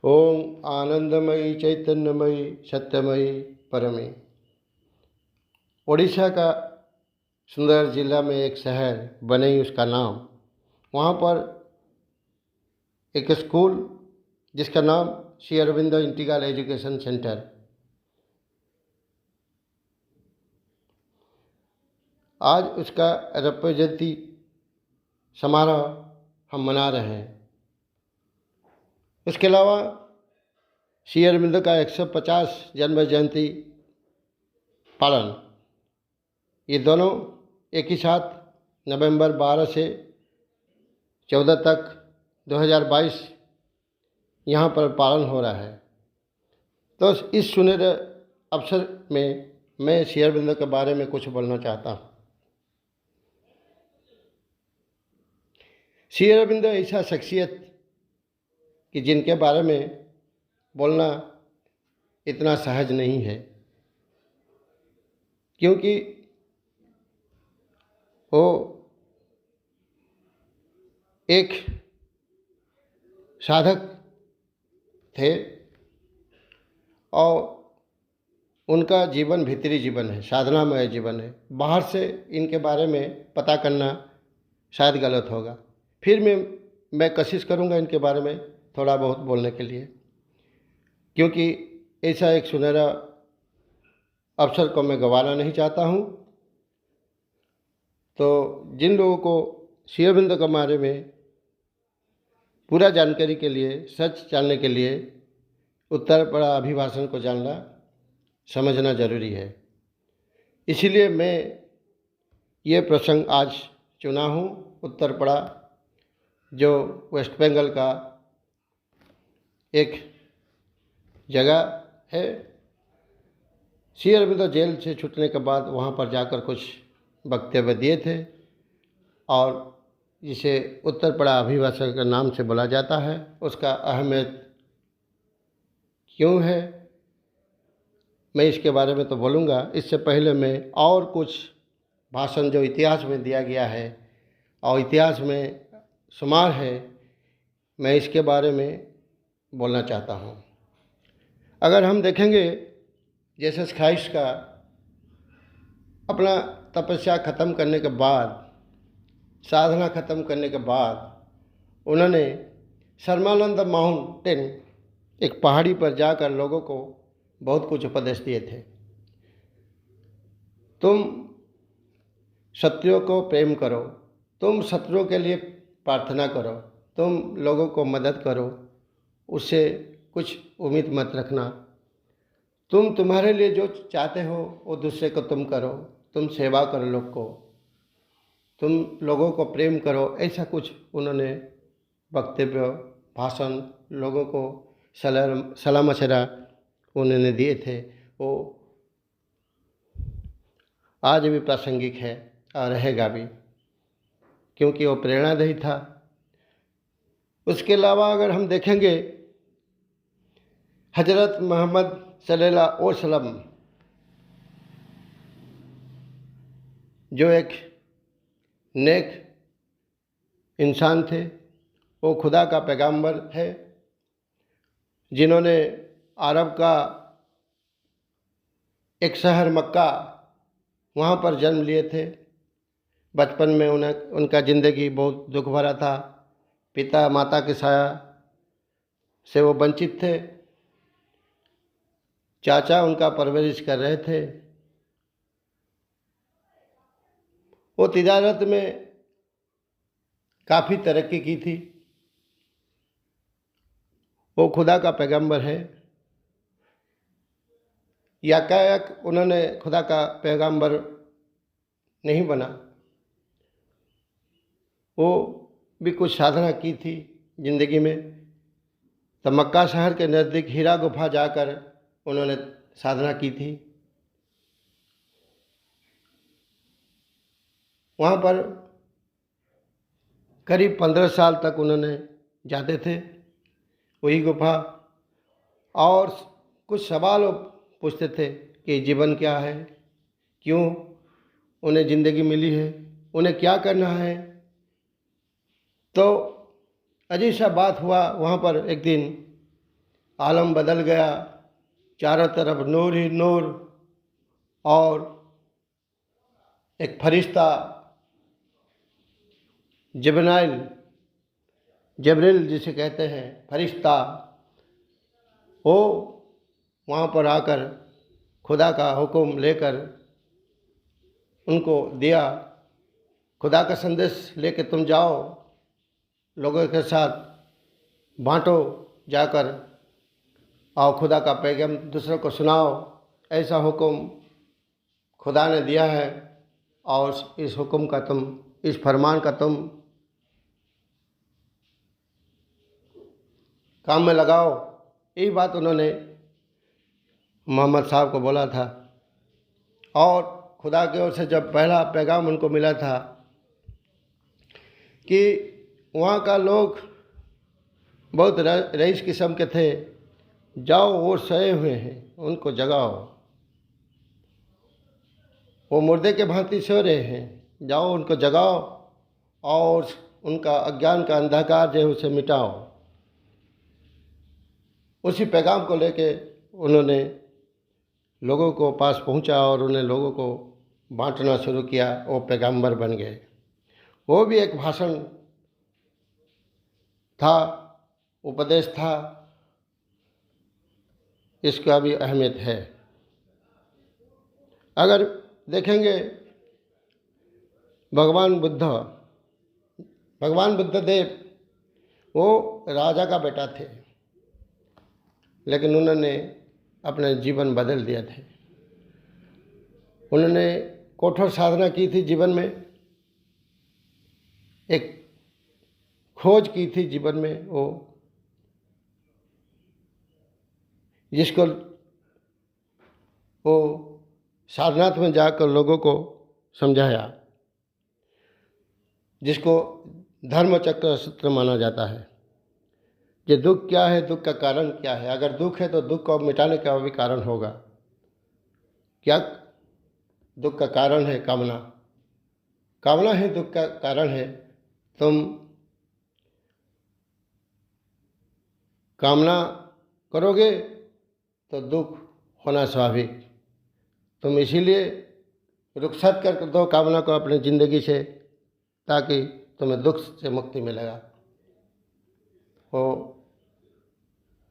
ओम आनंदमयी चैतन्यमयी सत्यमयी परमे। उड़ीसा का सुंदर जिला में एक शहर बनई उसका नाम, वहाँ पर एक स्कूल जिसका नाम Shri Aurobindo integral education centre. आज उसका रौप्य जयंती समारोह हम मना रहे हैं। इसके अलावा श्री अरविंदो का 150 जन्म जयंती पालन, ये दोनों एक ही साथ नवंबर 12 से 14 तक 2022 यहाँ पर पालन हो रहा है। तो इस सुनहरे अवसर में मैं श्री अरविंदो के बारे में कुछ बोलना चाहता हूँ। श्री अरविंदो ऐसा शख्सियत कि जिनके बारे में बोलना इतना सहज नहीं है, क्योंकि वो एक साधक थे और उनका जीवन भीतरी जीवन है, साधनामय जीवन है। बाहर से इनके बारे में पता करना शायद गलत होगा। फिर मैं कोशिश करूंगा इनके बारे में थोड़ा बहुत बोलने के लिए, क्योंकि ऐसा एक सुनहरा अवसर को मैं गंवाना नहीं चाहता हूँ। तो जिन लोगों को श्री अरविंदो के बारे में पूरा जानकारी के लिए, सच जानने के लिए उत्तरपड़ा अभिभाषण को जानना समझना जरूरी है। इसीलिए मैं ये प्रसंग आज चुना हूँ। उत्तरपड़ा जो वेस्ट बंगाल का एक जगह है। श्री अरविंदो जेल से छूटने के बाद वहाँ पर जाकर कुछ वक्तव्य दिए थे और जिसे उत्तरपड़ा अभिभाषण के नाम से बोला जाता है, उसका अहमियत क्यों है, मैं इसके बारे में तो बोलूँगा। इससे पहले मैं और कुछ भाषण जो इतिहास में दिया गया है और इतिहास में शुमार है, मैं इसके बारे में बोलना चाहता हूँ। अगर हम देखेंगे, जैसे ख्राइस्ट का अपना तपस्या ख़त्म करने के बाद, साधना ख़त्म करने के बाद उन्होंने शर्मानंद माउंटेन, एक पहाड़ी पर जाकर लोगों को बहुत कुछ उपदेश दिए थे। तुम शत्रुओं को प्रेम करो, तुम शत्रुओं के लिए प्रार्थना करो, तुम लोगों को मदद करो, उससे कुछ उम्मीद मत रखना। तुम तुम्हारे लिए जो चाहते हो वो दूसरे को तुम करो, तुम सेवा करो लोग को, तुम लोगों को प्रेम करो। ऐसा कुछ उन्होंने वक्तव्य, भाषण लोगों को सलाह मशवरा उन्होंने दिए थे। वो आज भी प्रासंगिक है और रहेगा भी, क्योंकि वो प्रेरणादायी था। उसके अलावा अगर हम देखेंगे, हजरत मोहम्मद सल्लल्लाहु अलैहि वसल्लम जो एक नेक इंसान थे, वो खुदा का पैगंबर है, जिन्होंने अरब का एक शहर मक्का, वहाँ पर जन्म लिए थे। बचपन में उनका ज़िंदगी बहुत दुख भरा था। पिता माता के साया से वो वंचित थे। चाचा उनका परवरिश कर रहे थे। वो तिजारत में काफ़ी तरक्की की थी। वो खुदा का पैगंबर है, या क्या उन्होंने खुदा का पैगंबर नहीं बना, वो भी कुछ साधना की थी ज़िंदगी में। तो मक्का शहर के नज़दीक हीरा गुफा जाकर उन्होंने साधना की थी। वहाँ पर करीब 15 साल तक उन्होंने जाते थे वही गुफा, और कुछ सवाल पूछते थे कि जीवन क्या है, क्यों उन्हें ज़िंदगी मिली है, उन्हें क्या करना है। तो अजीब सा बात हुआ। वहाँ पर एक दिन आलम बदल गया, चारों तरफ नूर ही नूर, और एक फरिश्ता जबरील जिसे कहते हैं फरिश्ता, वो वहाँ पर आकर खुदा का हुक्म लेकर उनको दिया, खुदा का संदेश लेके तुम जाओ, लोगों के साथ बांटो जाकर, और खुदा का पैगाम दूसरों को सुनाओ। ऐसा हुक्म खुदा ने दिया है, और इस हुक्म का इस फरमान का तुम काम में लगाओ। यही बात उन्होंने मोहम्मद साहब को बोला था। और खुदा की ओर से जब पहला पैगाम उनको मिला था कि वहाँ का लोग बहुत रईस किस्म के थे, जाओ वो सोए हुए हैं, उनको जगाओ, वो मुर्दे के भांति सो रहे हैं, जाओ उनको जगाओ और उनका अज्ञान का अंधकार जो है उसे मिटाओ। उसी पैगाम को लेके उन्होंने लोगों को पास पहुंचा और उन्हें लोगों को बांटना शुरू किया। वो पैगंबर बन गए। वो भी एक भाषण था, उपदेश था, इसका भी अहमियत है। अगर देखेंगे भगवान बुद्ध देव, वो राजा का बेटा थे, लेकिन उन्होंने अपना जीवन बदल दिया थे। उन्होंने कठोर साधना की थी, जीवन में एक खोज की थी जीवन में, वो जिसको वो सारनाथ में जाकर लोगों को समझाया, जिसको धर्म चक्र सूत्र माना जाता है। ये दुख क्या है, दुख का कारण क्या है। अगर दुख है तो दुख को मिटाने का भी कारण होगा। क्या दुख का कारण है? कामना है, दुख का कारण है। तुम कामना करोगे तो दुख होना स्वाभाविक। तुम इसीलिए रुखसत कर दो कामना को अपनी ज़िंदगी से, ताकि तुम्हें दुख से मुक्ति मिलेगा। वो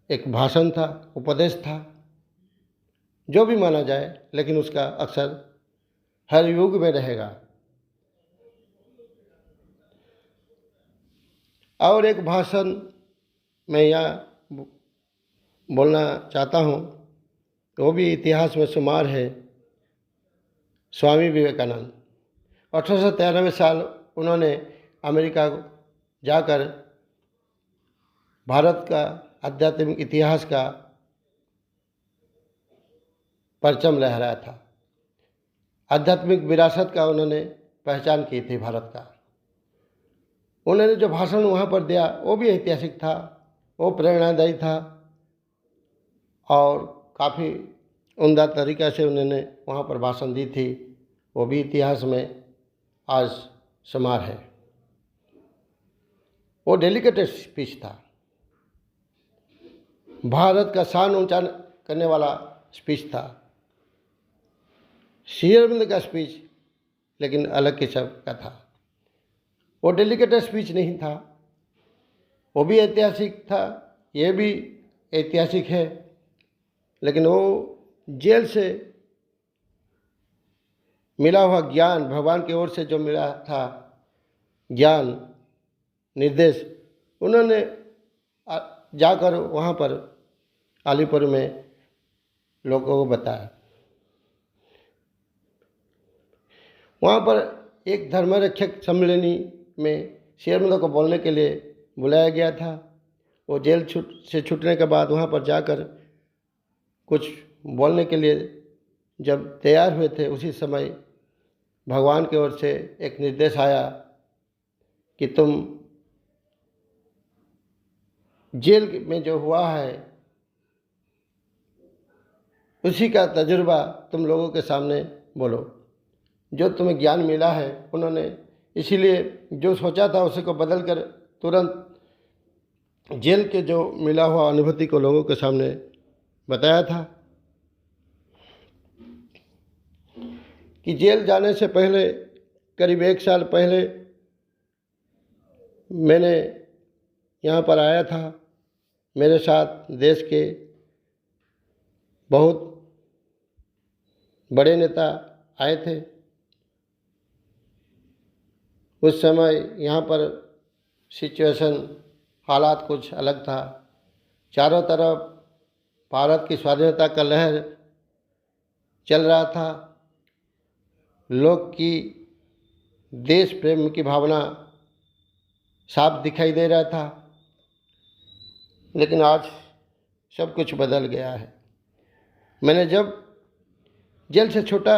एक भाषण था, उपदेश था, जो भी माना जाए, लेकिन उसका अक्सर हर युग में रहेगा। और एक भाषण मैं यहाँ बोलना चाहता हूँ, वो भी इतिहास में शुमार है। स्वामी विवेकानंद 1893 साल उन्होंने अमेरिका जाकर भारत का आध्यात्मिक इतिहास का परचम लहराया था। आध्यात्मिक विरासत का उन्होंने पहचान की थी भारत का। उन्होंने जो भाषण वहाँ पर दिया वो भी ऐतिहासिक था, वो प्रेरणादायी था, और काफ़ी उम्दा तरीक़ा से उन्होंने वहाँ पर भाषण दी थी। वो भी इतिहास में आज शुमार है। वो डेलिकेटेड स्पीच था, भारत का शान ऊंचा करने वाला स्पीच था। श्री अरविंद का स्पीच लेकिन अलग किस्म का था। वो डेलिकेटेड स्पीच नहीं था, वो भी ऐतिहासिक था, ये भी ऐतिहासिक है। लेकिन वो जेल से मिला हुआ ज्ञान, भगवान की ओर से जो मिला था ज्ञान, निर्देश, उन्होंने जाकर वहाँ पर अलीपुर में लोगों को बताया। वहाँ पर एक धर्मरक्षक सम्मेलनी में श्री अरविंद को बोलने के लिए बुलाया गया था। वो जेल से छूटने के बाद वहाँ पर जाकर कुछ बोलने के लिए जब तैयार हुए थे, उसी समय भगवान की ओर से एक निर्देश आया कि तुम जेल में जो हुआ है उसी का तजुर्बा तुम लोगों के सामने बोलो, जो तुम्हें ज्ञान मिला है। उन्होंने इसीलिए जो सोचा था उसी को बदल कर तुरंत जेल के जो मिला हुआ अनुभूति को लोगों के सामने बताया था कि जेल जाने से पहले, करीब 1 साल पहले मैंने यहाँ पर आया था। मेरे साथ देश के बहुत बड़े नेता आए थे। उस समय यहाँ पर सिचुएशन, हालात कुछ अलग था। चारों तरफ भारत की स्वाधीनता का लहर चल रहा था। लोग की देश प्रेम की भावना साफ दिखाई दे रहा था। लेकिन आज सब कुछ बदल गया है। मैंने जब जेल से छूटा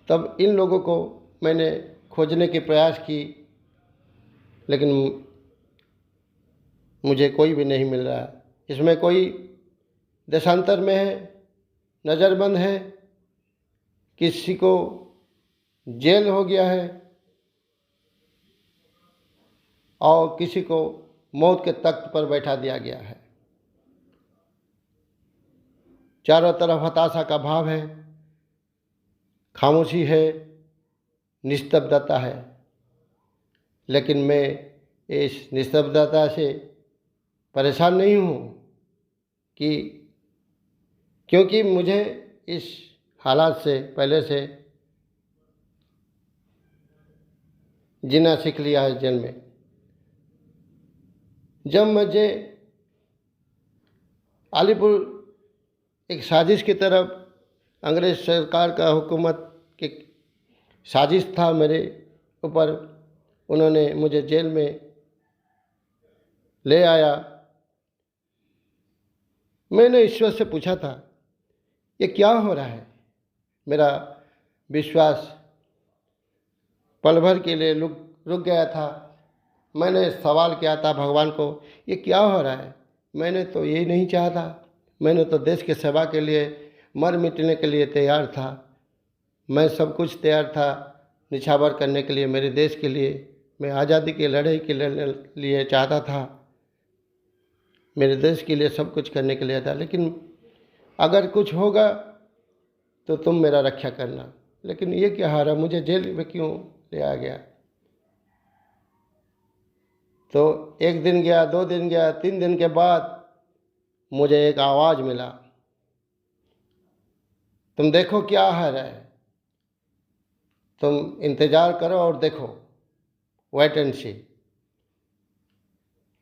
तब इन लोगों को मैंने खोजने की प्रयास की, लेकिन मुझे कोई भी नहीं मिल रहा है। इसमें कोई देशांतर में है, नज़रबंद है, किसी को जेल हो गया है और किसी को मौत के तख्त पर बैठा दिया गया है। चारों तरफ हताशा का भाव है, खामोशी है, निस्तब्धता है। लेकिन मैं इस निस्तब्धता से परेशान नहीं हूँ क्योंकि मुझे इस हालात से पहले से जीना सीख लिया है जेल में। जब मुझे अलीपुर एक साजिश की तरफ, अंग्रेज़ सरकार का हुकूमत की साजिश था मेरे ऊपर, उन्होंने मुझे जेल में ले आया। मैंने ईश्वर से पूछा था, ये क्या हो रहा है? मेरा विश्वास पल भर के लिए रुक गया था। मैंने सवाल किया था भगवान को, ये क्या हो रहा है? मैंने तो यही नहीं चाहा था। मैंने तो देश की सेवा के लिए मर मिटने के लिए तैयार था। मैं सब कुछ तैयार था निछावर करने के लिए, मेरे देश के लिए। मैं आज़ादी की लड़ाई के लिए चाहता था, मेरे देश के लिए सब कुछ करने के लिए था। लेकिन अगर कुछ होगा तो तुम मेरा रक्षा करना। लेकिन ये क्या हारा, मुझे जेल में क्यों ले आ गया? तो 1 दिन गया, 2 दिन गया, 3 दिन के बाद मुझे एक आवाज़ मिला, तुम देखो क्या है, तुम इंतज़ार करो और देखो, वेट एंड सी।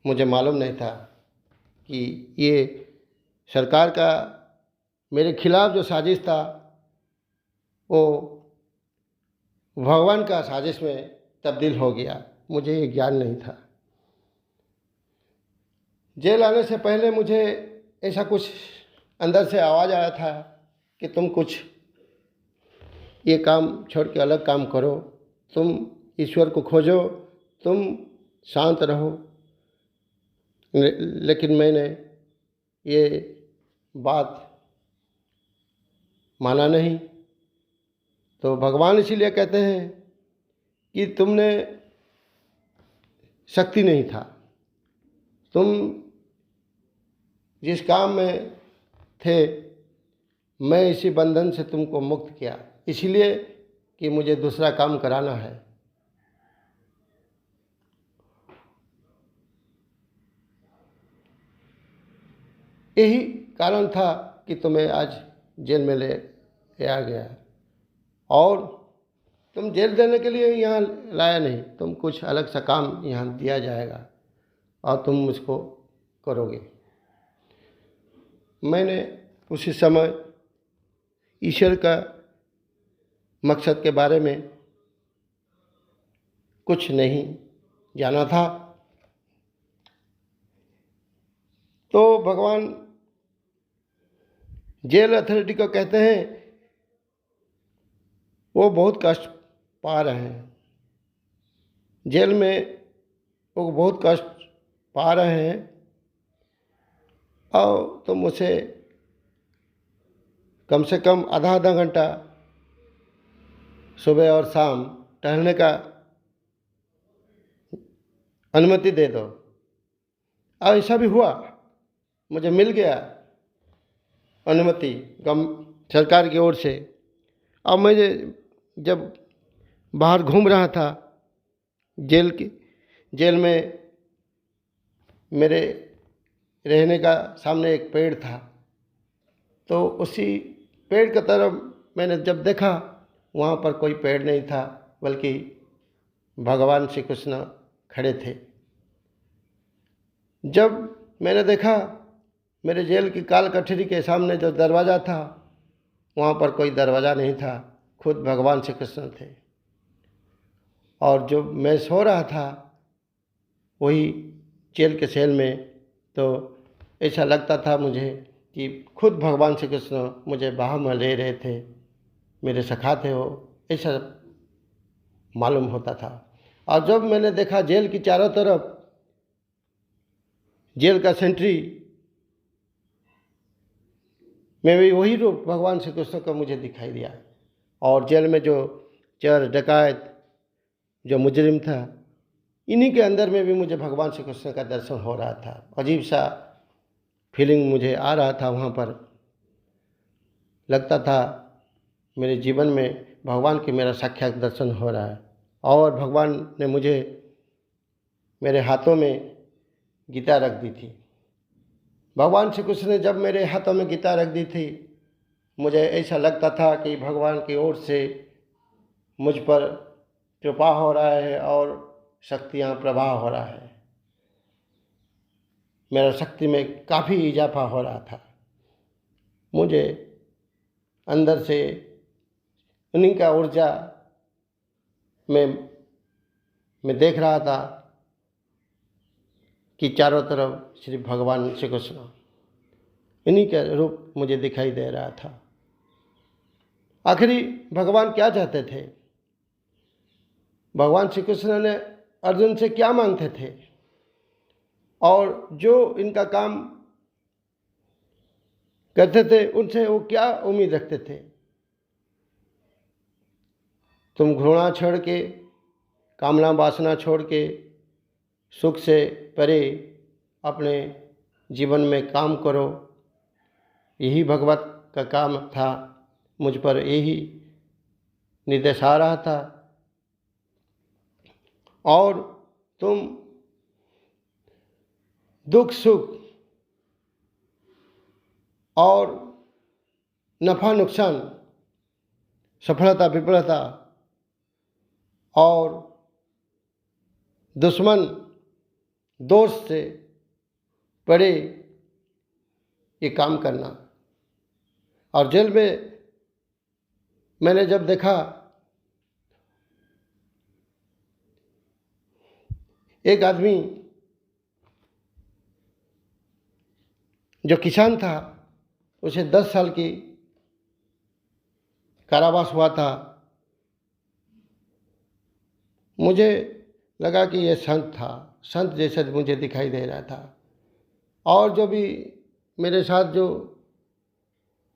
मुझे मालूम नहीं था कि ये सरकार का मेरे खिलाफ़ जो साजिश था वो भगवान का साजिश में तब्दील हो गया। मुझे ये ज्ञान नहीं था। जेल आने से पहले मुझे ऐसा कुछ अंदर से आवाज़ आया था कि तुम कुछ ये काम छोड़ के अलग काम करो, तुम ईश्वर को खोजो, तुम शांत रहो। लेकिन मैंने ये बात माना नहीं। तो भगवान इसीलिए कहते हैं कि तुमने शक्ति नहीं था, तुम जिस काम में थे, मैं इसी बंधन से तुमको मुक्त किया, इसलिए कि मुझे दूसरा काम कराना है। यही कारण था कि तुम्हें आज जेल में ले आ गया। और तुम जेल देने के लिए यहाँ लाया नहीं, तुम कुछ अलग सा काम यहाँ दिया जाएगा और तुम उसको करोगे। मैंने उसी समय ईश्वर का मकसद के बारे में कुछ नहीं जाना था। तो भगवान जेल अथॉरिटी को कहते हैं वो बहुत कष्ट पा रहे हैं, जेल में वो बहुत कष्ट पा रहे हैं, और तुम उसे कम से कम आधा घंटा सुबह और शाम टहलने का अनुमति दे दो। और ऐसा भी हुआ, मुझे मिल गया अनुमति सरकार की ओर से। अब मैं जब बाहर घूम रहा था जेल में, मेरे रहने का सामने एक पेड़ था, तो उसी पेड़ की तरफ मैंने जब देखा, वहाँ पर कोई पेड़ नहीं था, बल्कि भगवान श्री कृष्ण खड़े थे। जब मैंने देखा, मेरे जेल की काल कठरी के सामने जो दरवाज़ा था, वहाँ पर कोई दरवाज़ा नहीं था, खुद भगवान श्री कृष्ण थे। और जो मैं सो रहा था वही जेल के सेल में, तो ऐसा लगता था मुझे कि खुद भगवान श्री कृष्ण मुझे बाह में ले रहे थे, मेरे सखा थे वो, ऐसा मालूम होता था। और जब मैंने देखा जेल की चारों तरफ जेल का सेंट्री में भी वही रूप भगवान श्री कृष्ण का मुझे दिखाई दिया। और जेल में जो चोर डकैत जो मुजरिम था, इन्हीं के अंदर में भी मुझे भगवान श्री कृष्ण का दर्शन हो रहा था। अजीब सा फीलिंग मुझे आ रहा था। वहाँ पर लगता था मेरे जीवन में भगवान की मेरा साक्षात दर्शन हो रहा है। और भगवान ने मुझे मेरे हाथों में गीता रख दी थी। भगवान श्री कृष्ण ने जब मेरे हाथों में गीता रख दी थी, मुझे ऐसा लगता था कि भगवान की ओर से मुझ पर कृपा हो रहा है और शक्तियाँ प्रवाह हो रहा है। मेरा शक्ति में काफ़ी इजाफा हो रहा था। मुझे अंदर से उन्हीं का ऊर्जा में मैं देख रहा था कि चारों तरफ श्री भगवान श्री कृष्ण, इन्हीं का रूप मुझे दिखाई दे रहा था। आखिरी भगवान क्या चाहते थे? भगवान श्री कृष्ण ने अर्जुन से क्या मांगते थे और जो इनका काम करते थे उनसे वो क्या उम्मीद रखते थे? तुम घृणा छोड़ के, कामना वासना छोड़ के, सुख से परे अपने जीवन में काम करो, यही भगवत का काम था। मुझ पर यही निर्देश आ रहा था। और तुम दुख सुख और नफ़ा नुकसान, सफलता विफलता और दुश्मन दोस्त से परे ये काम करना। और जेल में मैंने जब देखा, एक आदमी जो किसान था, उसे 10 साल की कारावास हुआ था। मुझे लगा कि यह संत था, संत जैसा मुझे दिखाई दे रहा था। और जो भी मेरे साथ जो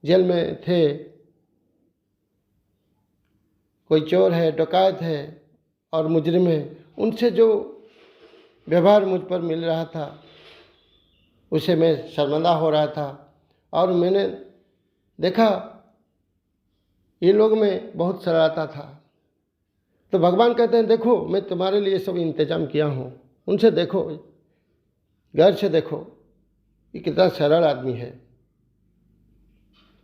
जेल में थे, कोई चोर है, डकैत है और मुजरिम है, उनसे जो व्यवहार मुझ पर मिल रहा था, उसे मैं शर्मिंदा हो रहा था। और मैंने देखा ये लोग में बहुत सरलता था। तो भगवान कहते हैं, देखो मैं तुम्हारे लिए सब इंतजाम किया हूँ, उनसे देखो, गौर से देखो, ये कितना सरल आदमी है।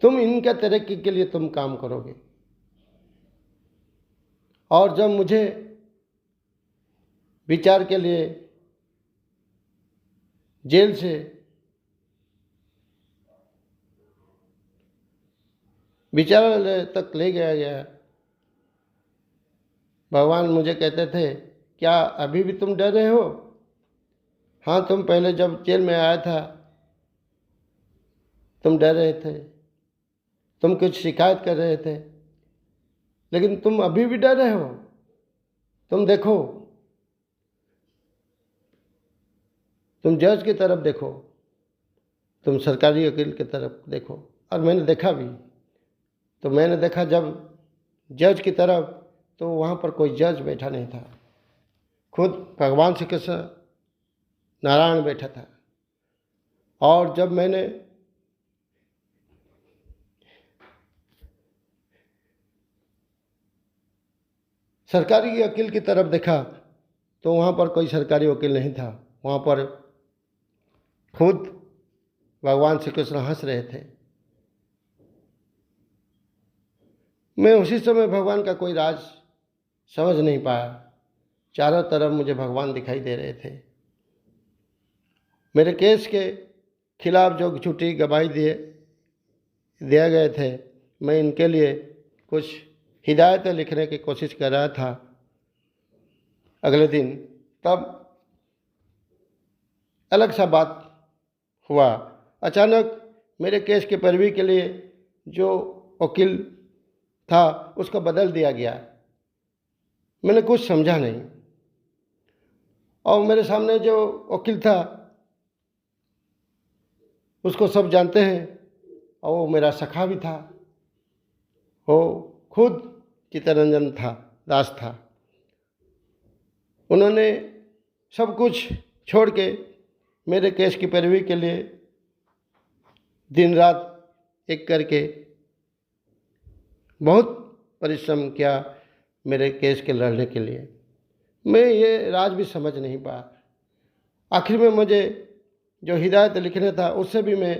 तुम इनका तरक्की के लिए तुम काम करोगे। और जब मुझे विचार के लिए जेल से विचारालय तक ले गया, भगवान मुझे कहते थे, क्या अभी भी तुम डर रहे हो? हाँ, तुम पहले जब जेल में आया था तुम डर रहे थे, तुम कुछ शिकायत कर रहे थे, लेकिन तुम अभी भी डर रहे हो। तुम देखो, तुम जज की तरफ देखो, तुम सरकारी वकील की तरफ देखो। और मैंने देखा भी। तो मैंने देखा जब जज की तरफ, तो वहाँ पर कोई जज बैठा नहीं था, खुद भगवान श्री कृष्ण नारायण बैठा था। और जब मैंने सरकारी वकील की तरफ देखा तो वहाँ पर कोई सरकारी वकील नहीं था। वहाँ पर खुद भगवान श्री कृष्ण हंस रहे थे। मैं उसी समय भगवान का कोई राज समझ नहीं पाया। चारों तरफ मुझे भगवान दिखाई दे रहे थे। मेरे केस के खिलाफ जो झूठी गवाही दिए गए थे, मैं इनके लिए कुछ हिदायतें लिखने की कोशिश कर रहा था। अगले दिन तब अलग सा बात हुआ। अचानक मेरे केस की पैरवी के लिए जो वकील था उसको बदल दिया गया। मैंने कुछ समझा नहीं। और मेरे सामने जो वकील था उसको सब जानते हैं, और वो मेरा सखा भी था। वो खुद चित्तरंजन दास था। उन्होंने सब कुछ छोड़ के मेरे केस की पैरवी के लिए दिन रात एक करके बहुत परिश्रम किया मेरे केस के लड़ने के लिए। मैं ये राज भी समझ नहीं पाया। आखिर में मुझे जो हिदायत लिखने था उससे भी मैं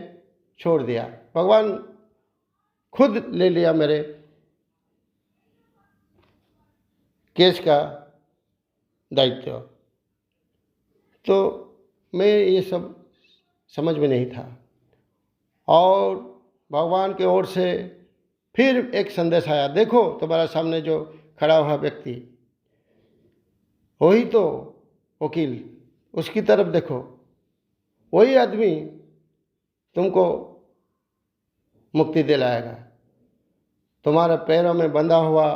छोड़ दिया। भगवान खुद ले लिया मेरे केस का दायित्व। तो मैं ये सब समझ में नहीं था। और भगवान की ओर से फिर एक संदेश आया, देखो तुम्हारा सामने जो खड़ा हुआ व्यक्ति वही तो वकील, उसकी तरफ देखो। वही आदमी तुमको मुक्ति दिलाएगा। तुम्हारे पैरों में बंधा हुआ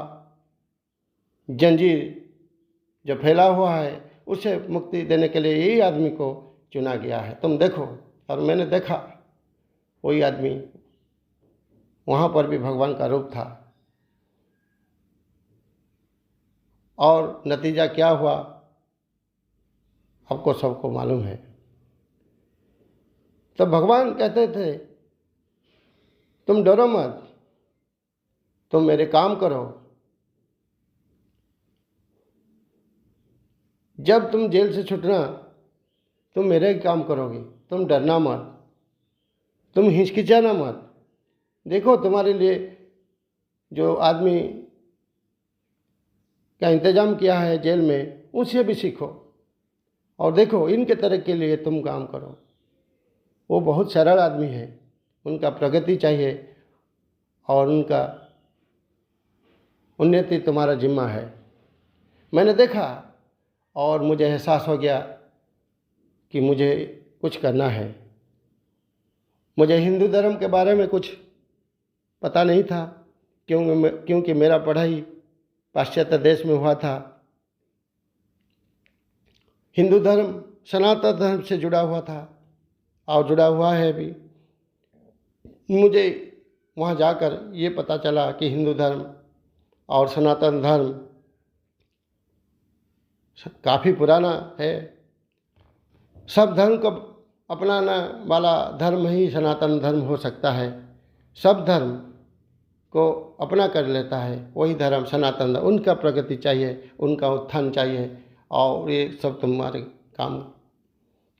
जंजीर जो फैला हुआ है उसे मुक्ति देने के लिए यही आदमी को चुना गया है, तुम देखो। और मैंने देखा वही आदमी, वहाँ पर भी भगवान का रूप था। और नतीजा क्या हुआ आपको सबको मालूम है। तो भगवान कहते थे तुम डरो मत, तुम मेरे काम करो। जब तुम जेल से छूटना तुम मेरे ही काम करोगे। तुम डरना मत, तुम हिचकिचाना मत। देखो तुम्हारे लिए जो आदमी का इंतजाम किया है जेल में, उससे भी सीखो। और देखो इनके तरह के लिए तुम काम करो। वो बहुत सरल आदमी है, उनका प्रगति चाहिए और उनका उन्नति तुम्हारा जिम्मा है। मैंने देखा और मुझे एहसास हो गया कि मुझे कुछ करना है। मुझे हिंदू धर्म के बारे में कुछ पता नहीं था, क्योंकि मेरा पढ़ाई पाश्चात्य देश में हुआ था। हिंदू धर्म सनातन धर्म से जुड़ा हुआ था और जुड़ा हुआ है भी। मुझे वहाँ जाकर ये पता चला कि हिंदू धर्म और सनातन धर्म काफ़ी पुराना है। सब धर्म को अपनाना वाला धर्म ही सनातन धर्म हो सकता है। सब धर्म को अपना कर लेता है वही धर्म सनातन धर्म। उनका प्रगति चाहिए, उनका उत्थान चाहिए, और ये सब तुम्हारे काम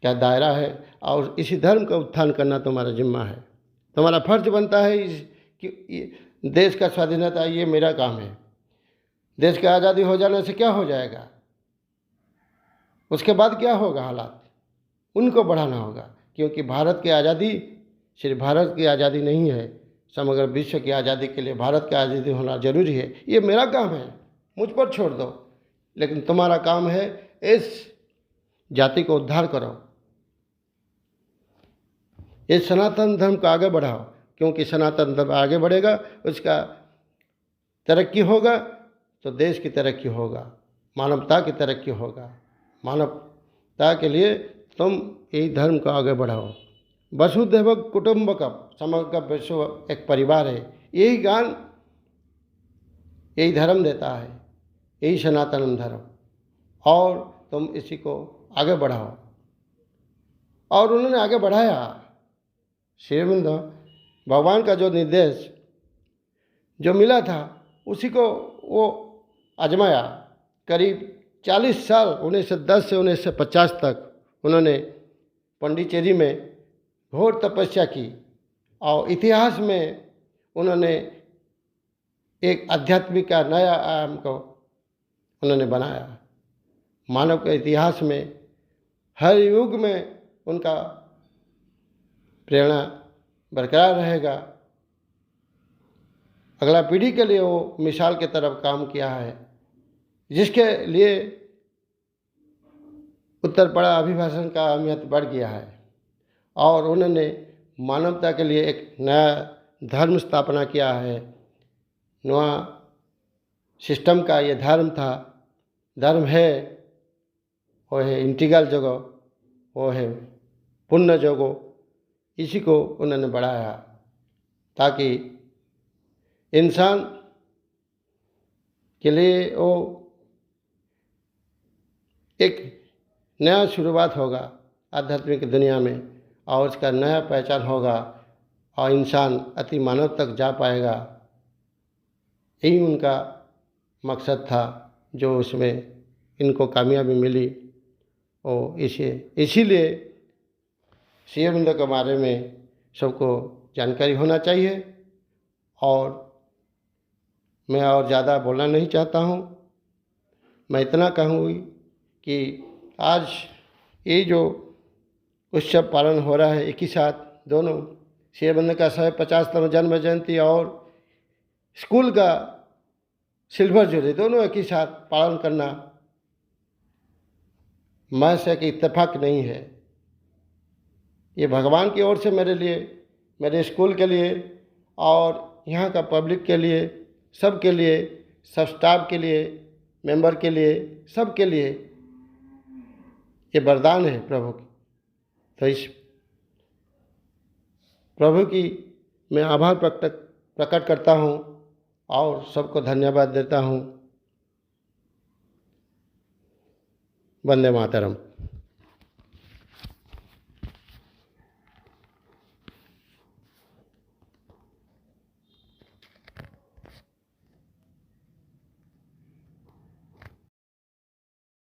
का दायरा है। और इसी धर्म का उत्थान करना तुम्हारा जिम्मा है। तुम्हारा फर्ज बनता है कि देश का स्वाधीनता ये मेरा काम है। देश की आज़ादी हो जाने से क्या हो जाएगा, उसके बाद क्या होगा हालात, उनको बढ़ाना होगा। क्योंकि भारत की आज़ादी सिर्फ भारत की आज़ादी नहीं है, समग्र विश्व की आज़ादी के लिए भारत की आज़ादी होना जरूरी है। ये मेरा काम है, मुझ पर छोड़ दो। लेकिन तुम्हारा काम है इस जाति को उद्धार करो, इस सनातन धर्म को आगे बढ़ाओ। क्योंकि सनातन धर्म आगे बढ़ेगा, उसका तरक्की होगा तो देश की तरक्की होगा, मानवता की तरक्की होगा। मानवता के लिए तुम यही धर्म को आगे बढ़ाओ। वसुधैव कुटुंबकम, समग्र विश्व एक परिवार है। यही ज्ञान यही धर्म देता है, यही सनातन धर्म। और तुम इसी को आगे बढ़ाओ। और उन्होंने आगे बढ़ाया। श्री अरविंद भगवान का जो निर्देश जो मिला था उसी को वो आजमाया। करीब 40 साल 1910 से 1950 तक उन्होंने पांडिचेरी में घोर तपस्या की और इतिहास में उन्होंने एक आध्यात्मिक का नया आयाम को उन्होंने बनाया। मानव के इतिहास में हर युग में उनका प्रेरणा बरकरार रहेगा। अगला पीढ़ी के लिए वो मिसाल की तरफ काम किया है, जिसके लिए उत्तर पड़ा अभिभाषण का अहमियत बढ़ गया है और उन्होंने मानवता के लिए एक नया धर्म स्थापना किया है। नया सिस्टम का ये धर्म है, वो है इंटीग्रल जगह, वो है पुण्य जगह। इसी को उन्होंने बढ़ाया ताकि इंसान के लिए वो एक नया शुरुआत होगा आध्यात्मिक दुनिया में और उसका नया पहचान होगा और इंसान अति मानव तक जा पाएगा। यही उनका मकसद था जो उसमें इनको कामयाबी मिली। और इसीलिए श्री अरविंद के बारे में सबको जानकारी होना चाहिए। और मैं और ज़्यादा बोलना नहीं चाहता हूँ। मैं इतना कहूँगी कि आज ये जो उत्सव पालन हो रहा है, एक ही साथ दोनों श्री अरविंद का 150वां जन्म जयंती और स्कूल का सिल्वर जुबली दोनों एक ही साथ पालन करना महज एक इत्तेफाक नहीं है। ये भगवान की ओर से मेरे लिए, मेरे स्कूल के लिए और यहाँ का पब्लिक के लिए, सबके लिए, सब स्टाफ के लिए, मेंबर के लिए, सबके लिए ये वरदान है प्रभु की। तो इस प्रभु की मैं आभार प्रकट करता हूँ और सबको धन्यवाद देता हूँ। वंदे मातरम।